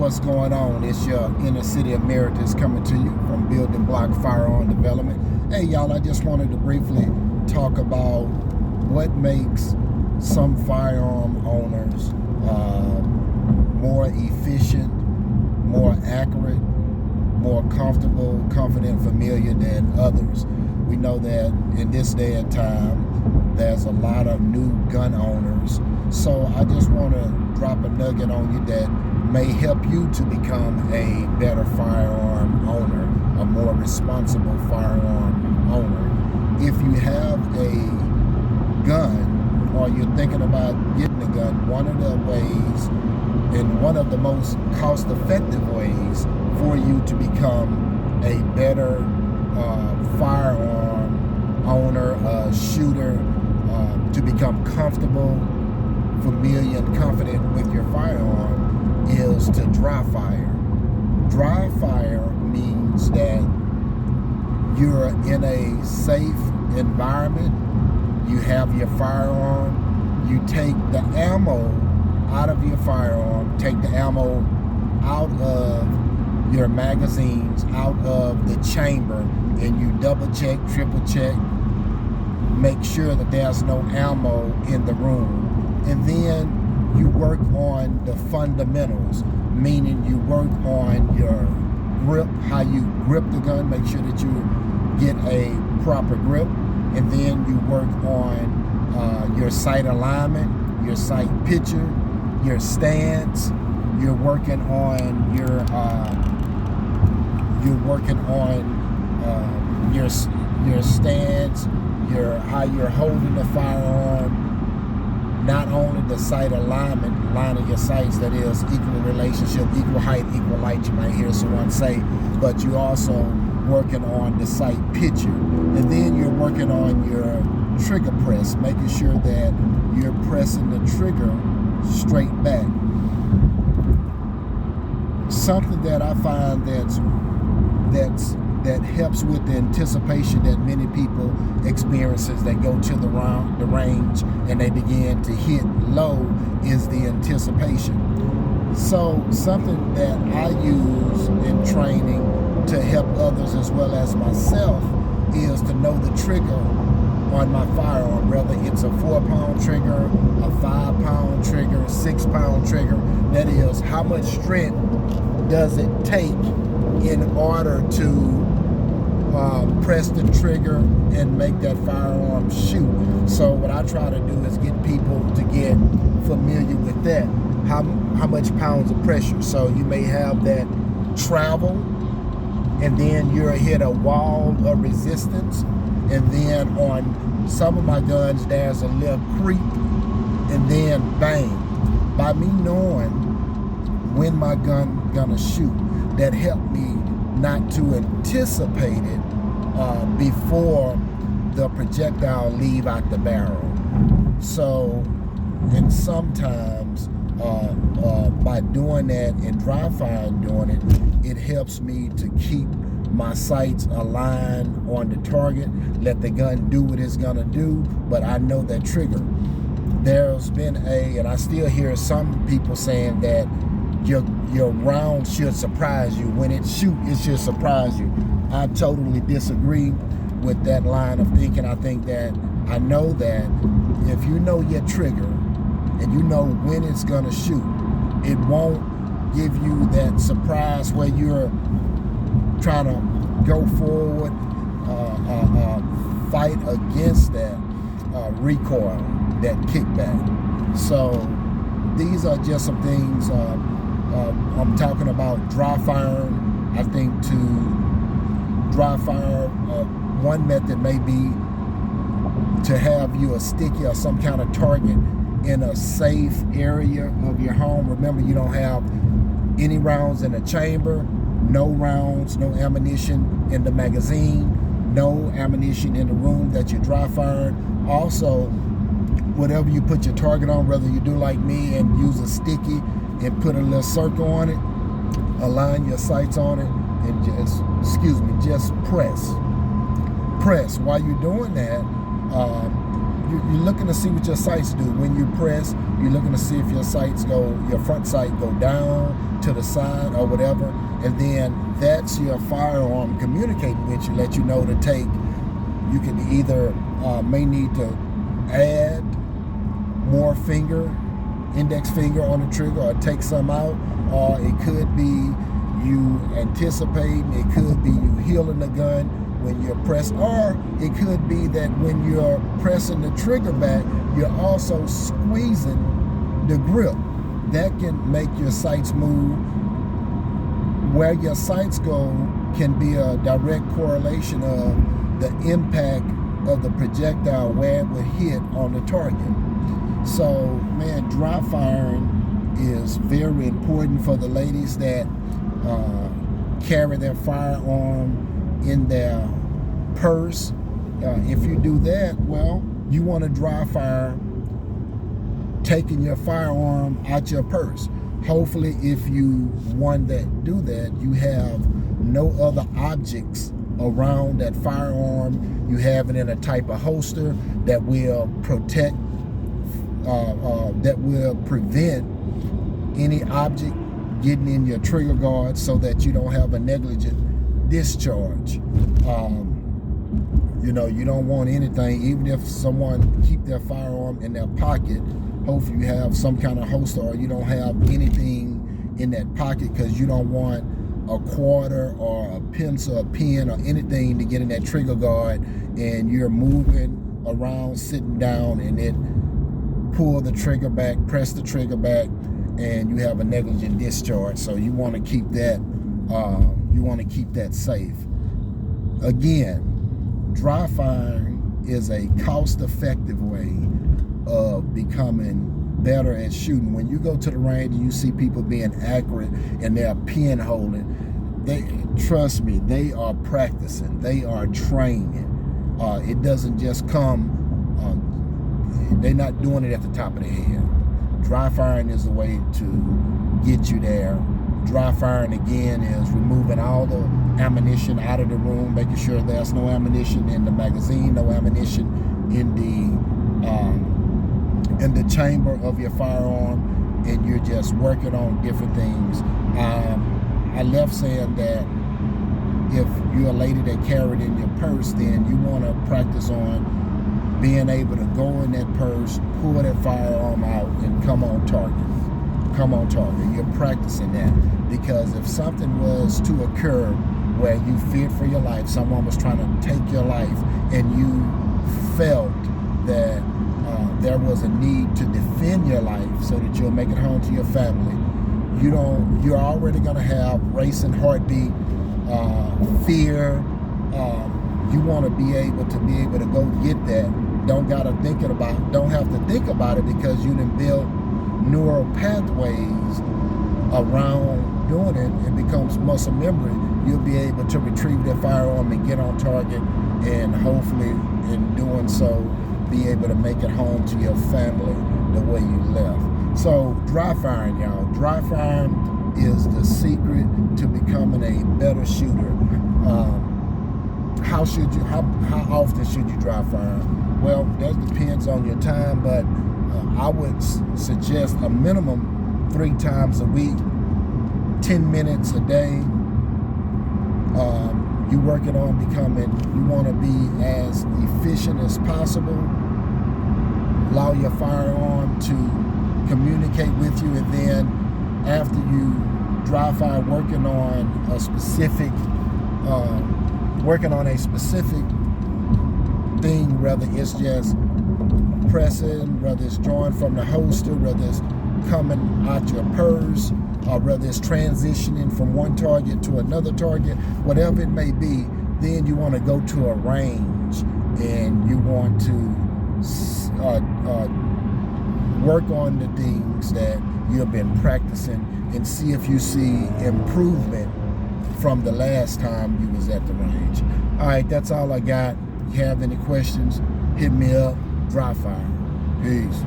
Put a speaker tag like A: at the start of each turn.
A: what's going on? It's your Inner City Emeritus coming to you from Building Block Firearm Development. Hey y'all, I just wanted to briefly talk about what makes some firearm owners more efficient, more accurate, more comfortable, confident, familiar than others. We know that in this day and time, there's a lot of new gun owners. So I just want to drop a nugget on you that may help you to become a better firearm owner, a more responsible firearm owner. If you have a gun or you're thinking about getting a gun, one of the ways and one of the most cost-effective ways for you to become a better firearm owner, shooter, to become comfortable, familiar, and confident with your firearm is to dry fire. Dry fire means that you're in a safe environment, you have your firearm, you take the ammo out of your firearm, take the ammo out of your magazines, out of the chamber, and you double check, triple check, make sure that there's no ammo in the room. And then you work on the fundamentals, meaning you work on your grip, how you grip the gun, make sure that you get a proper grip. And then you work on your sight alignment, your sight picture, your stance. You're working on your your stance, how you're holding the firearm. Not only the sight alignment, line of your sights, that is equal relationship, equal height, equal light, you might hear someone say, but you also working on the sight picture. And then you're working on your trigger press, making sure that you're pressing the trigger straight back. Something that I find that helps with the anticipation that many people experience as they go to the range and they begin to hit low is the anticipation. So something that I use in training to help others as well as myself is to know the trigger on my firearm, whether it's a 4-pound trigger, a 5-pound trigger, 6-pound trigger. That is, how much strength does it take in order to press the trigger and make that firearm shoot. So what I try to do is get people to get familiar with that, how much pounds of pressure. So you may have that travel, and then you'll hit a wall of resistance, and then on some of my guns there's a little creep, and then bang. By me knowing when my gun gonna shoot, that helped me not to anticipate it before the projectile leave out the barrel. So, and sometimes by doing that and dry fire and doing it, it helps me to keep my sights aligned on the target, let the gun do what it's gonna do, but I know that trigger. There's been and I still hear some people saying that your round should surprise you. When it shoots, it should surprise you. I totally disagree with that line of thinking. I know that if you know your trigger and you know when it's gonna shoot, it won't give you that surprise where you're trying to go forward, fight against that recoil, that kickback. So these are just some things. I'm talking about dry firing. I think to dry fire, one method may be to have you a sticky or some kind of target in a safe area of your home. Remember, you don't have any rounds in the chamber, no rounds, no ammunition in the magazine, no ammunition in the room that you're dry firing. Also, whatever you put your target on, whether you do like me and use a sticky and put a little circle on it, align your sights on it, and just press. While you're doing that, you're looking to see what your sights do. When you press, you're looking to see if your front sight go down, to the side, or whatever. And then that's your firearm communicating with you, let you know to take. You can either may need to add more index finger on the trigger, or take some out, or it could be you anticipating, it could be you healing the gun when you're pressed, or it could be that when you're pressing the trigger back, you're also squeezing the grip. That can make your sights move. Where your sights go can be a direct correlation of the impact of the projectile, where it would hit on the target. So, man, dry firing is very important for the ladies that carry their firearm in their purse. If you do that, well, you want to dry fire taking your firearm out your purse. Hopefully, if you one that do that, you have no other objects around that firearm. You have it in a type of holster that will protect, that will prevent any object getting in your trigger guard, so that you don't have a negligent discharge. You know, you don't want anything, even if someone keep their firearm in their pocket, hopefully you have some kind of holster, or you don't have anything in that pocket, because you don't want a quarter or a pencil, a pen, or anything to get in that trigger guard, and you're moving around, sitting down, and it pull the trigger back, press the trigger back, and you have a negligent discharge. So you want to keep that. You want to keep that safe. Again, dry firing is a cost-effective way of becoming better at shooting. When you go to the range and you see people being accurate and they're pin holding, trust me, they are practicing, they are training. It doesn't just come, they're not doing it at the top of their head. Dry firing is the way to get you there. Dry firing, again, is removing all the ammunition out of the room, making sure there's no ammunition in the magazine, no ammunition in the chamber of your firearm, and you're just working on different things. I left saying that if you're a lady that carried in your purse, then you want to practice on being able to go in that purse, pull that firearm out, and come on target. Come on target. You're practicing that, because if something was to occur where you feared for your life, someone was trying to take your life, and you felt that there was a need to defend your life so that you'll make it home to your family, you're already going to have racing heartbeat, fear. You want to be able to go get that. Don't have to think about it, because you done built neural pathways around doing it. It becomes muscle memory. You'll be able to retrieve that firearm and get on target, and hopefully in doing so be able to make it home to your family the way you left. So dry firing, y'all. Dry firing is the secret to becoming a better shooter. How often should you dry fire? Well, that depends on your time, but I would suggest a minimum 3 times a week, 10 minutes a day. You working on becoming, you want to be as efficient as possible. Allow your firearm to communicate with you, and then after you dry fire, working on a specific thing, whether it's just pressing, whether it's drawing from the holster, whether it's coming out your purse, or whether it's transitioning from one target to another target, whatever it may be, then you want to go to a range and you want to work on the things that you've been practicing and see if you see improvement from the last time you was at the range. All right, that's all I got. If you have any questions, hit me up. Dry fire. Peace.